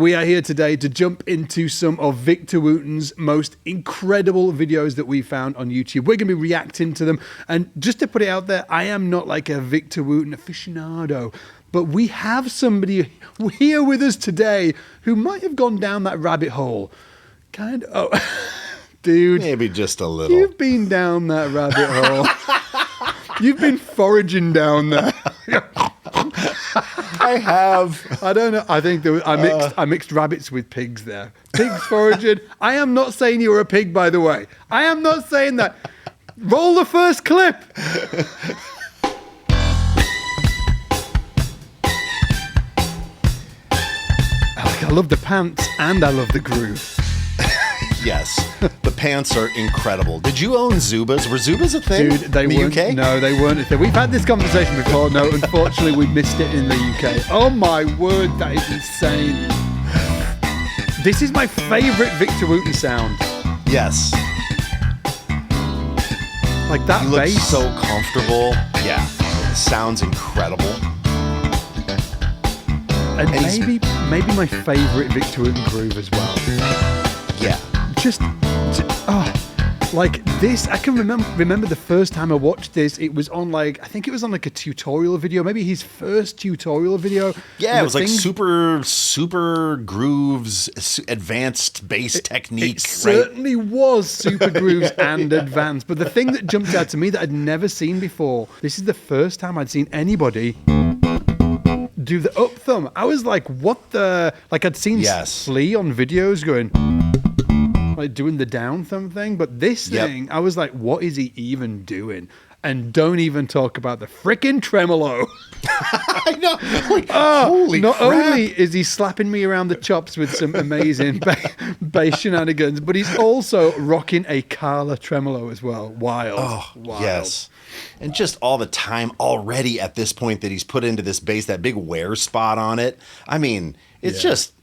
we are here today to jump into some of Victor Wooten's most incredible videos that we found on YouTube. We're going to be reacting to them. And just to put it out there, I am not like a Victor Wooten aficionado, but we have somebody here with us today who might have gone down that rabbit hole. Kind of. Oh, dude. Maybe just a little. You've been down that rabbit hole. You've been foraging down there. I have. I don't know. I think I mixed rabbits with pigs there. Pigs foraging. I am not saying you were a pig, by the way. I am not saying that. Roll the first clip. I love the pants and I love the groove. Yes, the pants are incredible. Did you own Zubas? Were Zubas a thing? Dude, they weren't. UK? No, they weren't a thing. We've had this conversation before. No, unfortunately, we missed it in the UK. Oh my word, that is insane. This is my favourite Victor Wooten sound. Yes. Like that He bass. looks so comfortable. Yeah, it sounds incredible. And maybe my favourite Victor Wooten groove as well. Yeah. Like this, I can remember the first time I watched this, it was on I think it was on a tutorial video, maybe his first tutorial video. Yeah, it was like super grooves, advanced bass technique. It certainly was super grooves and advanced, but the thing that jumped out to me that I'd never seen before, this is the first time I'd seen anybody do the up thumb. I was like, what the, I'd seen Flea on videos going doing the down thumb thing, but this thing, I was like, what is he even doing? And don't even talk about the frickin' tremolo. I know. Holy not crap. only is he slapping me around the chops with some amazing bass shenanigans, but he's also rocking a Carla tremolo as well. Wild. Oh, wild. Yes. And just all the time already at this point that he's put into this bass, that big wear spot on it. I mean, it's just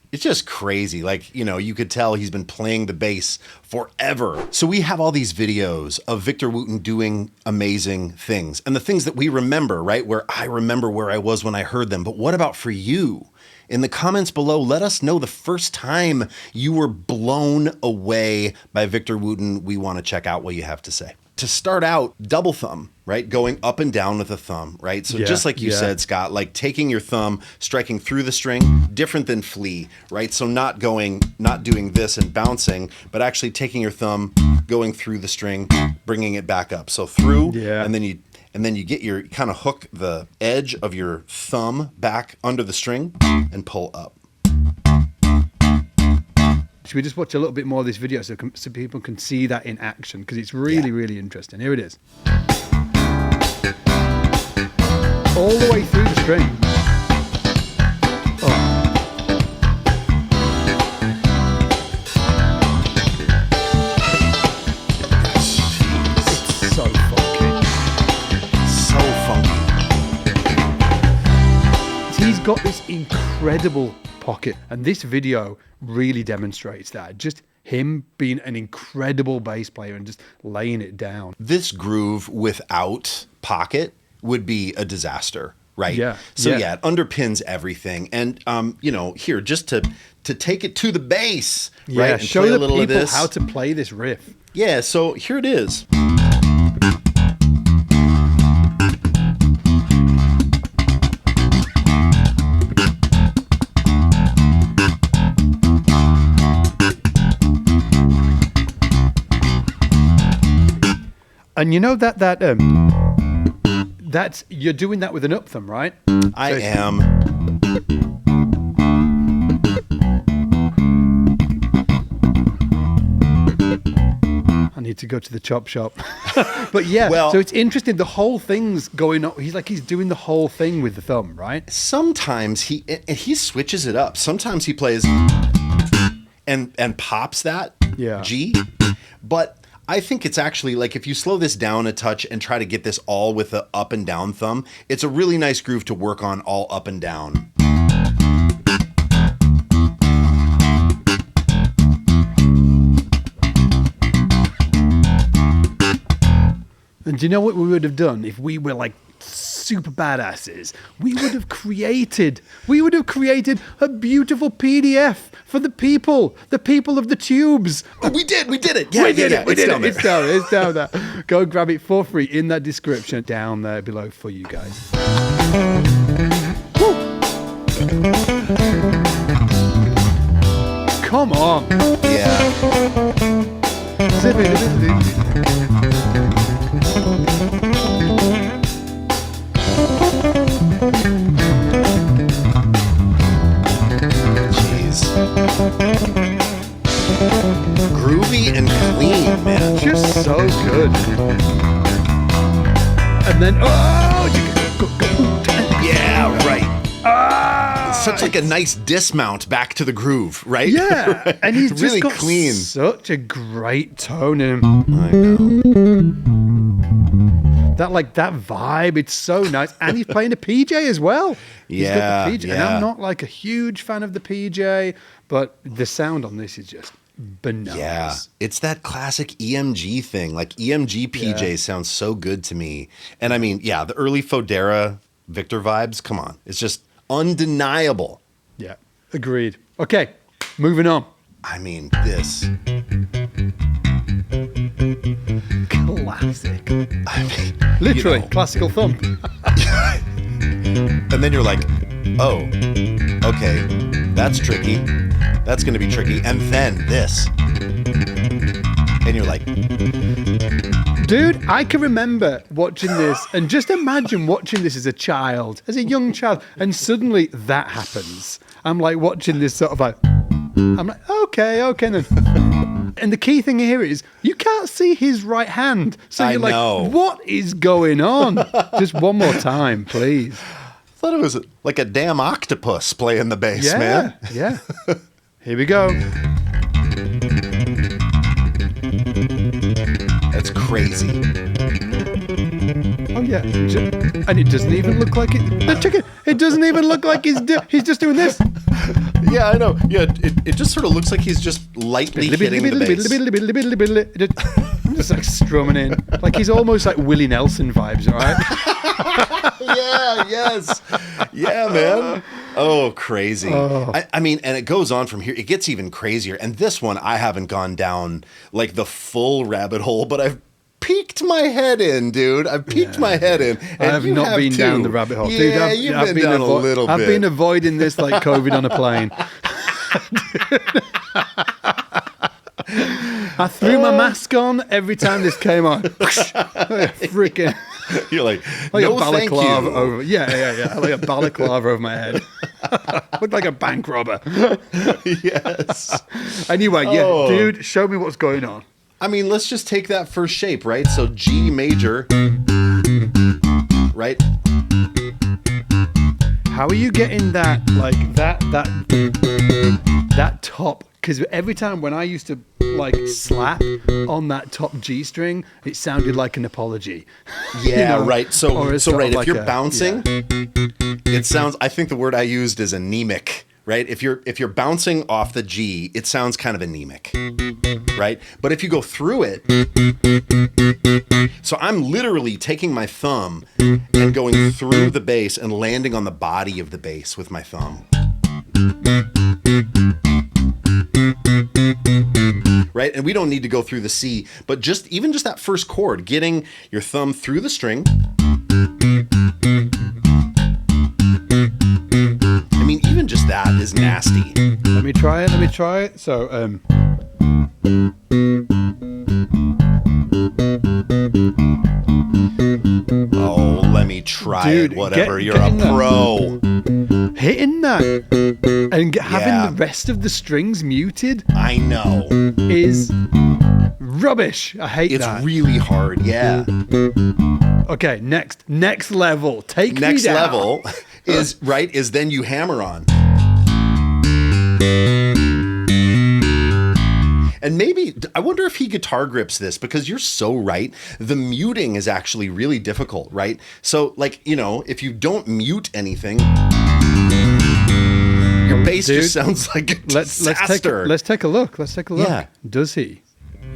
crazy. You could tell he's been playing the bass forever. So we have all these videos of Victor Wooten doing amazing things and the things that we remember, right? Where I remember where I was when I heard them. But what about for you? In the comments below, let us know the first time you were blown away by Victor Wooten. We want to check out what you have to say. To start out, double thumb, right? Going up and down with a thumb, right? So just like you said, Scott, taking your thumb, striking through the string, different than Flea, right? So not doing this and bouncing, but actually taking your thumb, going through the string, bringing it back up. So through, and then you get your kind of hook the edge of your thumb back under the string and pull up. Should we just watch a little bit more of this video so people can see that in action? Because it's really, really interesting. Here it is. All the way through the string. Oh. It's so funky. So funky. He's got this incredible pocket, and this video really demonstrates that. Just him being an incredible bass player and just laying it down. This groove without pocket would be a disaster, right? Yeah. So yeah, it underpins everything. And here, just to take it to the bass, right? And show play the a little people of this. how to play this riff. Yeah, so here it is. And you know that's you're doing that with an up thumb, right? I am. I need to go to the chop shop. But yeah, so it's interesting. The whole thing's going on. He's doing the whole thing with the thumb, right? Sometimes he switches it up. Sometimes he plays and pops that G, but I think it's actually if you slow this down a touch and try to get this all with the up and down thumb, it's a really nice groove to work on all up and down. And do you know what we would have done if we were super badasses, we would have created a beautiful PDF for the people of the tubes. Oh, we did it. Yeah, we did it. It's down there. It's down there. Go grab it for free in that description down there below for you guys. Woo. Come on. Yeah. Jeez. Groovy and clean, man. Just so good. And then, Yeah, right. Ah, Such like a nice dismount back to the groove, right? yeah. Right. And he's just really got clean. such a great tone in him. I know. That vibe, it's so nice. And he's playing a PJ as well. He's got the PJ. And Yeah. I'm not like a huge fan of the PJ, but the sound on this is just bananas. Yeah, it's that classic EMG thing. Like EMG PJs Yeah. sounds so good to me. And I mean, yeah, the early Fodera Victor vibes, come on. It's just undeniable. Yeah, agreed. Okay, moving on. I mean, this. Classic. I mean, Literally, classical thump. And then you're like, oh, okay, that's tricky. That's going to be tricky. And then this. And you're like, Dude, I can remember watching this and just imagine watching this as a child, as a young child, and suddenly that happens. I'm like watching this sort of like, I'm like, okay. Then. And the key thing here is you can't see his right hand. So I you're like, know. what is going on? Just one more time, please. I thought it was like a damn octopus playing the bass, man. Yeah. Here we go. That's crazy. Oh yeah, and it doesn't even look like it. The chicken. It doesn't even look like he's just doing this. Yeah, I know. Yeah, it just sort of looks like he's just lightly hitting the bass. I'm just like strumming in, like he's almost like Willie Nelson vibes, right? Yeah, yes. Yeah, man. Oh, crazy. Oh. I mean, and it goes on from here. It gets even crazier. And this one, I haven't gone down like the full rabbit hole, but I've peeked my head in, dude. I've peeked my head in. And I have you not been too. down the rabbit hole. Yeah, Dude, you've been down a little bit. I've been avoiding this like COVID on a plane. I threw my mask on every time this came on. Freaking. You're like Like no, a thank balaclava you. over. Yeah. Like a balaclava over my head. Looked like a bank robber. Yes. Anyway, yeah, Oh. dude, show me what's going on. I mean, let's just take that first shape, right? So G major, right? How are you getting that, like that top? Because every time when I used to like slap on that top G string, it sounded like an apology. Yeah, right. Or So it's so sort right. of If like you're bouncing, it sounds. I think the word I used is anemic. Right. If you're bouncing off the G, it sounds kind of anemic. Right. But if you go through it, so I'm literally taking my thumb and going through the bass and landing on the body of the bass with my thumb. Right? And we don't need to go through the C, but just that first chord, getting your thumb through the string. I mean, even just that is nasty. Let me try it. So, Oh, let me try Dude, it. Whatever. You're a getting that. pro. hitting that and having Yeah. the rest of the strings muted I know. is rubbish. I hate It's that. really hard. Yeah. Okay, next level. Take Next me down. level is then you hammer on. And maybe, I wonder if he guitar grips this, because you're so right. The muting is actually really difficult, right? So, like, you know, if you don't mute anything, your bass Dude, just sounds like a disaster. Let's take a look. Yeah. Does he?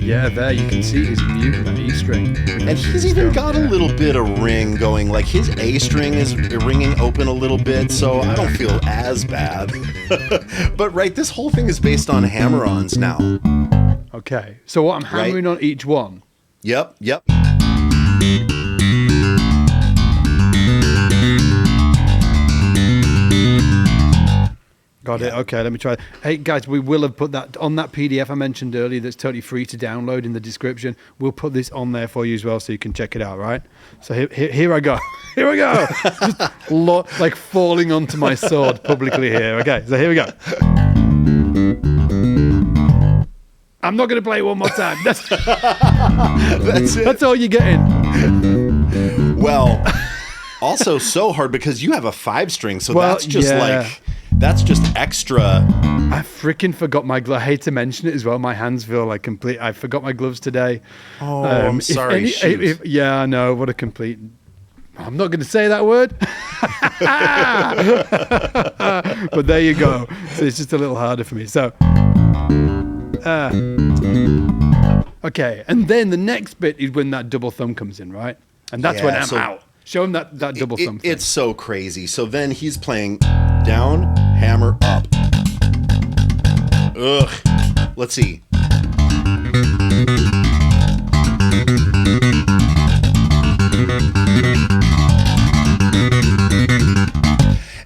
Yeah, there you can see he's muting that E string. And he's even got a little bit of ring going. Like his A string is ringing open a little bit, so I don't feel as bad. But right, this whole thing is based on hammer-ons now. Okay, so what I'm hammering on each one. Yep. Got it. Okay, let me try. Hey, guys, we will have put that on that PDF I mentioned earlier that's totally free to download in the description. We'll put this on there for you as well so you can check it out, right? So here I go. Here I go. Just like falling onto my sword publicly here. Okay, so here we go. I'm not going to play it one more time. That's it. That's all you're getting. Well, also so hard because you have a 5-string, so that's just that's just extra. I freaking forgot my glove. I hate to mention it as well. My hands feel like complete. I forgot my gloves today. Oh, I'm sorry. Yeah, I know. What a complete. I'm not going to say that word. But there you go. So it's just a little harder for me. So. Okay, and then the next bit is when that double thumb comes in, right? And that's when I'm out. Show him that double thumb thing. It's so crazy. So then he's playing down, hammer, up. Ugh. Let's see.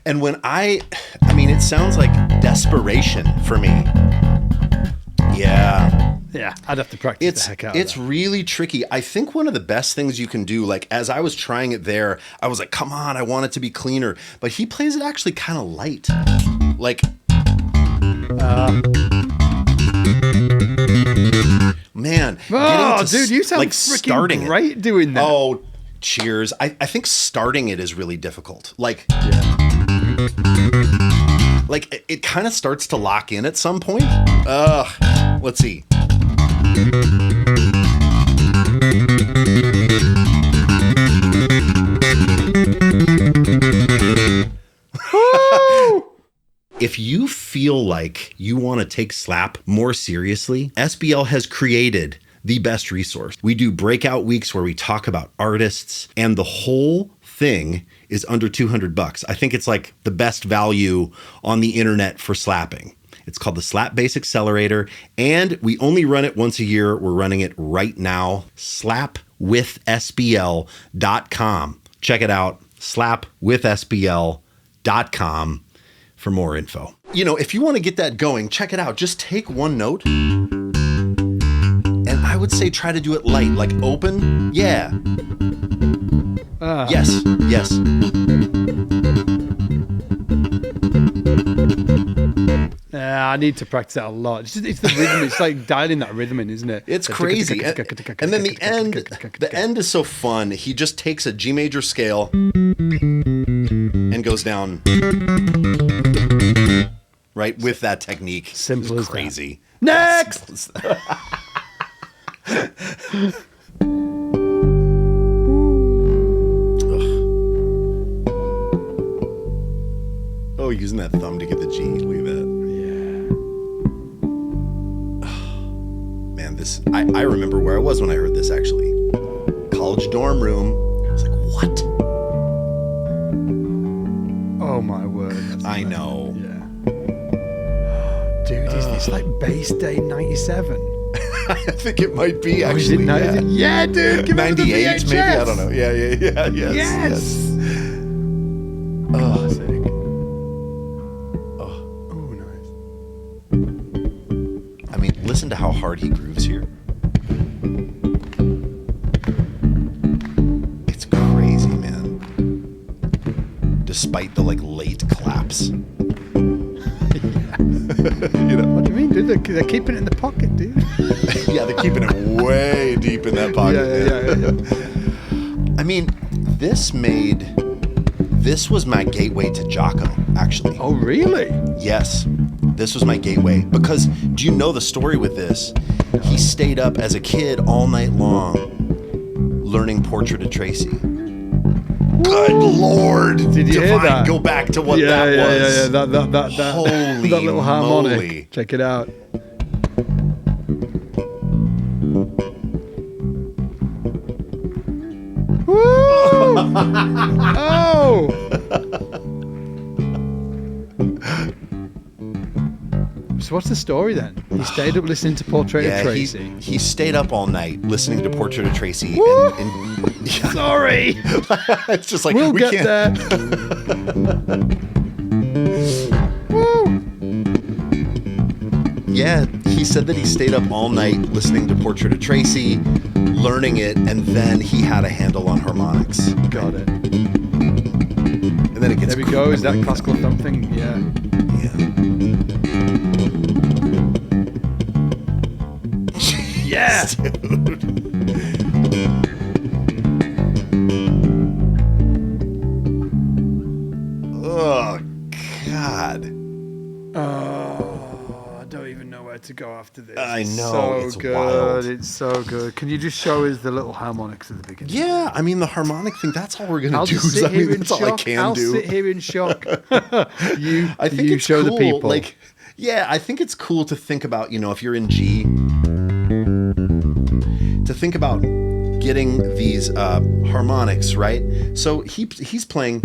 And when I mean, it sounds like desperation for me. Yeah, I'd have to practice the heck out of It's really tricky. I think one of the best things you can do, like as I was trying it there, I was like, come on, I want it to be cleaner. But he plays it actually kind of light. Like, man. Oh, dude, you sound like freaking great doing that. Oh, cheers. I think starting it is really difficult. Like, like it kind of starts to lock in at some point. Let's see. If you feel like you want to take slap more seriously, SBL has created the best resource. We do breakout weeks where we talk about artists, and the whole thing is under $200. I think it's like the best value on the internet for slapping. It's called the Slap Bass Accelerator, and we only run it once a year. We're running it right now. slapwithsbl.com. Check it out. slapwithsbl.com for more info. You know, if you want to get that going, check it out. Just take one note, and I would say try to do it light, like open. Yeah. Yes. I need to practice that a lot. It's the rhythm. It's like dialing that rhythm in, isn't it? It's crazy. And then the end is so fun. He just takes a G major scale and goes down right with that technique. Simple as crazy. Next. Oh, using that thumb to get the G. Look at that. Man, this I remember where I was when I heard this actually. College dorm room. I was like, what? Oh my word. I know. Yeah. Dude, is this like Bass Day 97? I think it might be actually. Yeah, dude. Give 98 maybe. I don't know. Yeah. Yes. Oh, sick. I mean, listen to how hard he grooves here. It's crazy, man. Despite the like late claps. You know. What do you mean, dude? They're keeping it in the pocket, dude. Yeah, they're keeping it way deep in that pocket. Yeah. I mean, this was my gateway to Jocko, actually. Oh, really? Yes. This was my gateway. Because do you know the story with this? He stayed up as a kid all night long learning Portrait of Tracy. Good Lord. Did you hear that? Go back to what that was. Yeah. That Holy that little harmonic. moly. Check it out. Oh! So what's the story then? He stayed up listening to Portrait of Tracy. He stayed up all night listening to Portrait of Tracy. And Sorry! it's just like, we'll we get can't. there. Woo! Yeah, he said that he stayed up all night listening to Portrait of Tracy, learning it, and then he had a handle on harmonics. Got it. And then it gets There we go. Is that classical thump thing? Yeah. Yeah. Dude. Oh, God. Oh, I don't even know where to go after this. I know, So it's good. wild. It's so good. Can you just show us the little harmonics at the beginning? Yeah, I mean, the harmonic thing, that's all we're going to do. Just sit here in That's all I shock. can I'll do. sit here in shock. I think you it's show cool. the people. Like, yeah, I think it's cool to think about, if you're in G, to think about getting these harmonics, right? So he's playing,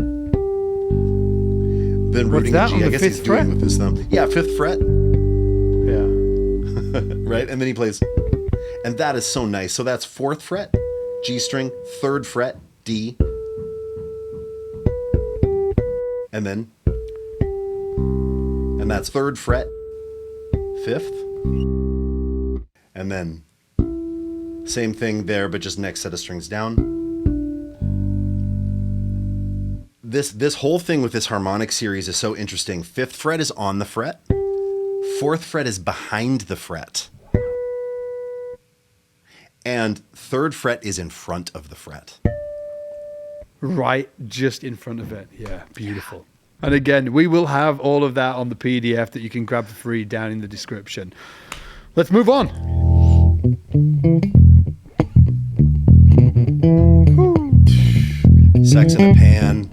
then rooting that, G. on I the guess fifth he's doing fret? with his thumb. Yeah, 5th fret, Yeah. right? And then he plays, and that is so nice. So that's 4th fret, G string, 3rd fret, D, and that's 3rd fret, 5th, and then same thing there, but just next set of strings down. This whole thing with this harmonic series is so interesting. 5th fret is on the fret, 4th fret is behind the fret, and 3rd fret is in front of the fret. Right, just in front of it. Yeah, beautiful. And again, we will have all of that on the PDF that you can grab for free down in the description. Let's move on. Sex in a Pan.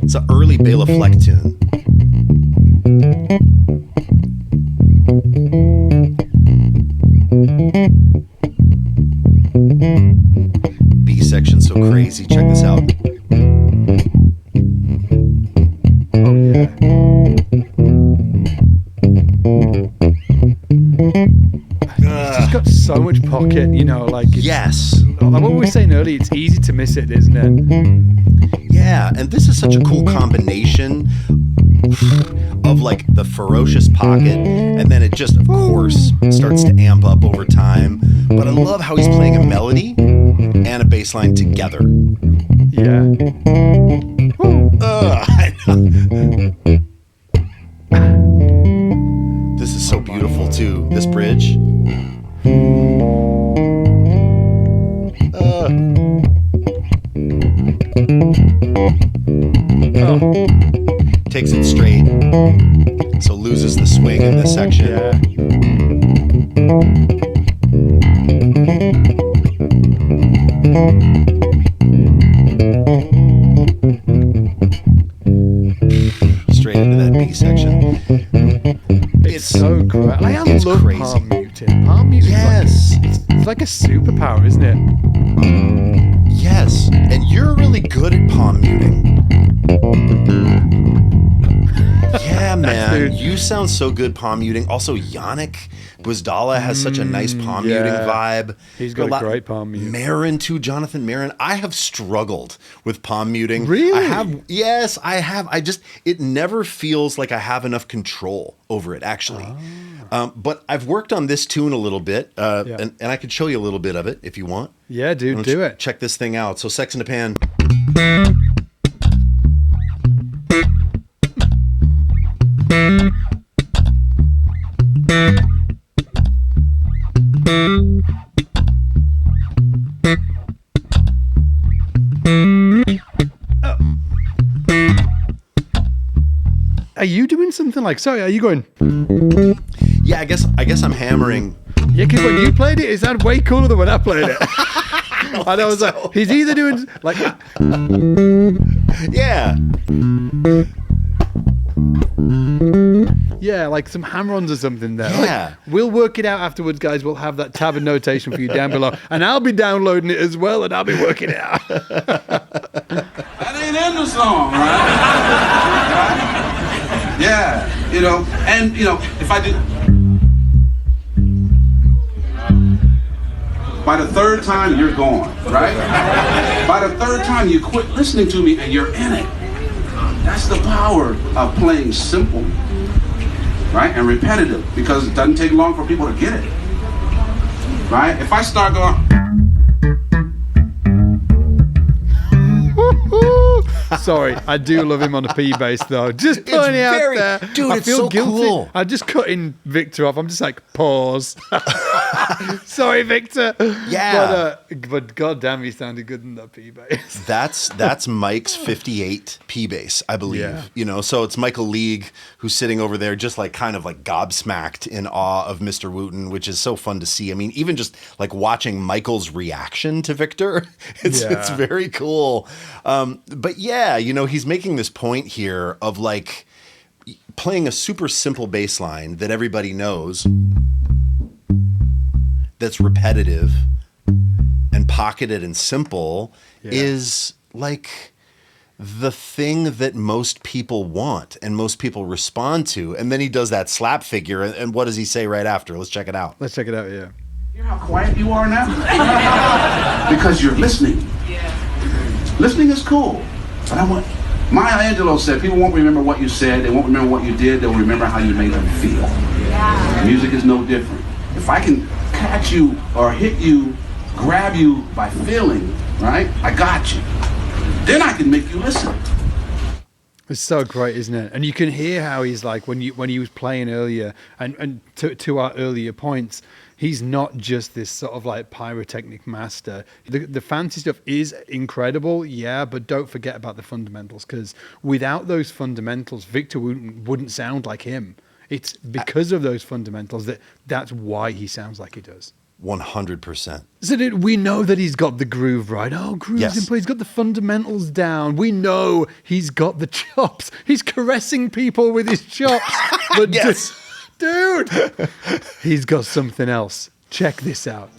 It's an early Béla Fleck tune. B section so crazy. Check this out. Oh, yeah. It's just got so much pocket, like... Yes. Like what we were saying earlier, it's easy to miss it, isn't it? Yeah, and this is such a cool combination of like the ferocious pocket, and then it just, of course, starts to amp up over time. But I love how he's playing a melody and a bass line together. Yeah. I know. This is so beautiful too, this bridge. Takes it straight, so loses the swing in this section. Yeah. Straight into that B section. It's so great. I it's love crazy. palm muting. Palm muting, Yes. it's like a superpower, isn't it? Yes, and you're really good at palm muting. Yeah, man, dude. you sound so good palm muting. Also, Yannick Bwizdala has such a nice palm muting vibe. He's got a great palm mute. Marin too, Jonathan Marin. I have struggled with palm muting. Really? I have. Yes, I have. It never feels like I have enough control over it, actually. But I've worked on this tune a little bit, and I could show you a little bit of it if you want. Yeah, dude, do it. Check this thing out. So, Sex in a Pan. Are you doing something like... Sorry, are you going... Yeah, I guess I'm hammering. Yeah, because when you played it sounded way cooler than when I played it. And I was like, he's either doing... like, Yeah. yeah, like some hammer-ons or something there. Yeah. Like, we'll work it out afterwards, guys. We'll have that tab and notation for you down below. And I'll be downloading it as well, and I'll be working it out. singing in the song, right? Right? Yeah, you know, and you know, if I did, by the third time you're gone, right? By the third time you quit listening to me and you're in it. That's the power of playing simple, right, and repetitive, because it doesn't take long for people to get it, right? If I start going, sorry, I do love him on a P bass though. Just putting it out there. Dude, I it's feel so guilty. cool. I'm just cutting Victor off. I'm just like, pause. Sorry, Victor. Yeah. But goddamn, he sounded good in that P bass. That's Mike's 58 P bass, I believe. Yeah. You know, so it's Michael League who's sitting over there just like kind of like gobsmacked in awe of Mr. Wooten, which is so fun to see. I mean, even just like watching Michael's reaction to Victor, it's very cool. But yeah, you know, he's making this point here of like playing a super simple bass line that everybody knows, that's repetitive and pocketed and simple, is like the thing that most people want and most people respond to. And then he does that slap figure. And what does he say right after? Let's check it out. Let's check it out, yeah. hear how quiet you are now? Because you're listening. Listening is cool. But I want, Maya Angelou said, people won't remember what you said, they won't remember what you did, they'll remember how you made them feel. Music is no different. If I can catch you or hit you, grab you by feeling, right? I got you. Then I can make you listen. It's so great, isn't it? And you can hear how he's like when he was playing earlier, and to our earlier points, he's not just this sort of like pyrotechnic master. The fancy stuff is incredible, yeah, but don't forget about the fundamentals, because without those fundamentals, Victor wouldn't sound like him. It's because of those fundamentals that's why he sounds like he does. 100%. So we know that he's got the groove right. Oh, groove's in place. He's got the fundamentals down. We know he's got the chops. He's caressing people with his chops. But Yes. dude, he's got something else. Check this out.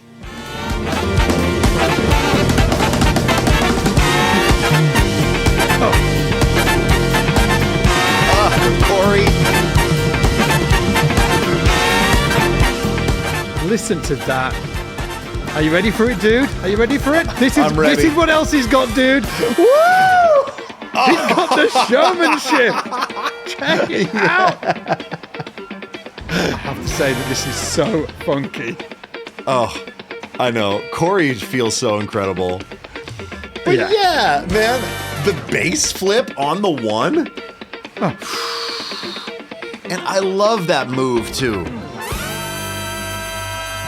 Corey. Listen to that. Are you ready for it, dude? Are you ready for it? I'm ready. This is what else he's got, dude. Woo! He's got the showmanship. Check it out. I have to say that this is so funky. Oh, I know. Corey feels so incredible. But yeah, man, the bass flip on the one. And I love that move too.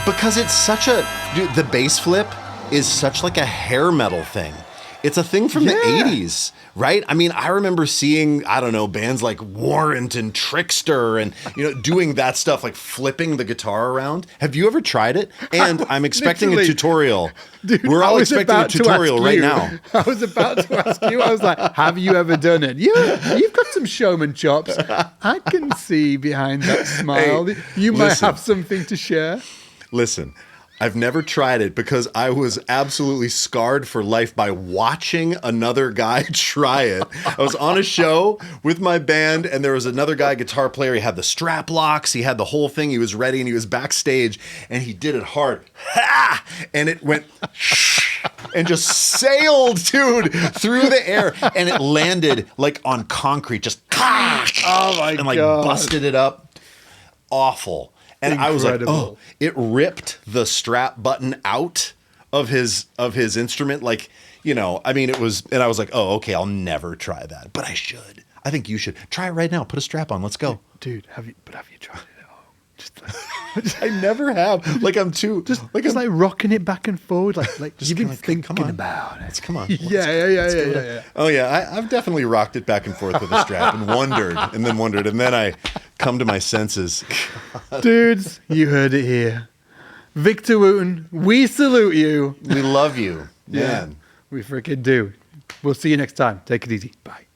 Because it's such a... Dude, the bass flip is such like a hair metal thing. It's a thing from the 80s, right? I mean, I remember seeing, I don't know, bands like Warrant and Trickster and, doing that stuff, like flipping the guitar around. Have you ever tried it? And I'm expecting a tutorial. Dude, We're all expecting a tutorial right now. I was about to ask you. I was like, have you ever done it? You've got some showman chops. I can see behind that smile. Hey, you might have something to share. Listen, I've never tried it because I was absolutely scarred for life by watching another guy try it. I was on a show with my band and there was another guy, guitar player. He had the strap locks. He had the whole thing. He was ready and he was backstage and he did it hard. Ha! And it went and just sailed, dude, through the air. And it landed like on concrete, just oh my God. And like busted it up. Awful. And incredible. I was like, oh, it ripped the strap button out of his instrument. Like, I mean, it was, and I was like, oh, okay, I'll never try that. But I should. I think you should. Try it right now. Put a strap on. Let's go. Dude, have you tried it at home? I never have. Like, I'm too. Just like rocking it back and forward. Like just you've been thinking about it. Come on. Yeah. Oh, yeah. I've definitely rocked it back and forth with a strap and wondered. And then I come to my senses. Dudes, you heard it here. Victor Wooten, we salute you. We love you. Man. Yeah, we freaking do. We'll see you next time. Take it easy. Bye.